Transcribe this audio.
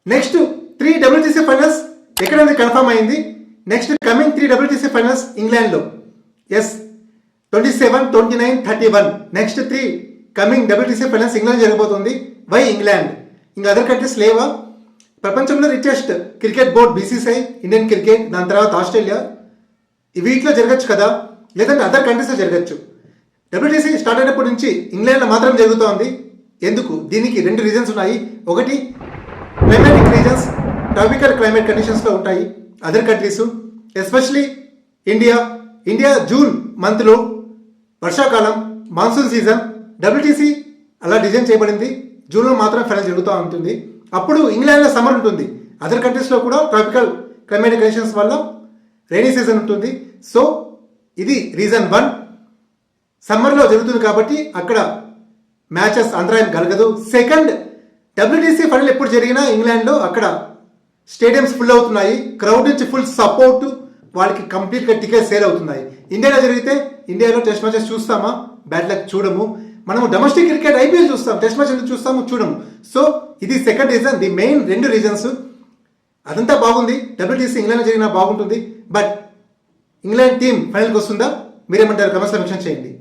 Next 3 WTC finals ఎక్కడైనా confirm అయింది. Next coming 3 WTC finals ఇంగ్లాండ్లో. Yes, 27, 29, 31 next 3 coming WTC finals England జరగబోతుంది. Why England? ఇంకా other countries లేవా? ప్రపంచంలో richest cricket board BCCI, Indian cricket, దాని తర్వాత ఆస్ట్రేలియా, ఈ వీటిలో జరగచ్చు కదా, లేదంటే అదర్ కంట్రీస్లో జరగచ్చు. WTC స్టార్ట్ అయినప్పటి నుంచి ఇంగ్లాండ్లో మాత్రం జరుగుతోంది. ఎందుకు? దీనికి 2 రీజన్స్ ఉన్నాయి. ఒకటి, క్లైమాటిక్ రీజన్స్, ట్రాపికల్ క్లైమేట్ కండిషన్స్లో ఉంటాయి other countries, especially India June మంత్లో వర్షాకాలం, మాన్సూన్ సీజన్. WTC అలా డిజైన్ చేయబడింది. జూన్లో మాత్రం ఫైనల్ జరుగుతూ ఉంటుంది. అప్పుడు ఇంగ్లాండ్లో సమ్మర్ ఉంటుంది. అదర్ కంట్రీస్లో కూడా ట్రాపికల్ క్లైమేటిక్ కండిషన్స్ వల్ల రైనీ సీజన్ ఉంటుంది. సో ఇది రీజన్ 1. సమ్మర్లో జరుగుతుంది కాబట్టి అక్కడ మ్యాచెస్ అంతరాయం కలగదు. సెకండ్, WTC ఫైనల్ ఎప్పుడు జరిగినా ఇంగ్లాండ్లో అక్కడ స్టేడియంస్ ఫుల్ అవుతున్నాయి. క్రౌడ్ నుంచి ఫుల్ సపోర్ట్, వాళ్ళకి కంప్లీట్గా టికెట్ సేల్ అవుతున్నాయి. ఇండియాలో జరిగితే ఇండియాలో టెస్ట్ మ్యాచెస్ చూస్తామా? బ్యాడ్ లక్, చూడము. మనము డొమెస్టిక్ క్రికెట్ IPL చూస్తాం, టెస్ట్ మ్యాచ్ ఎందుకు చూస్తాము? చూడము. సో ఇది second reason. The main 2 reasons. అదంతా బాగుంది. WTC ఇంగ్లాండ్ జరిగినా బాగుంటుంది. బట్ ఇంగ్లాండ్ టీం ఫైనల్కి వస్తుందా? మీరేమంటారు? కమెంట్స్లో మెన్షన్ చేయండి.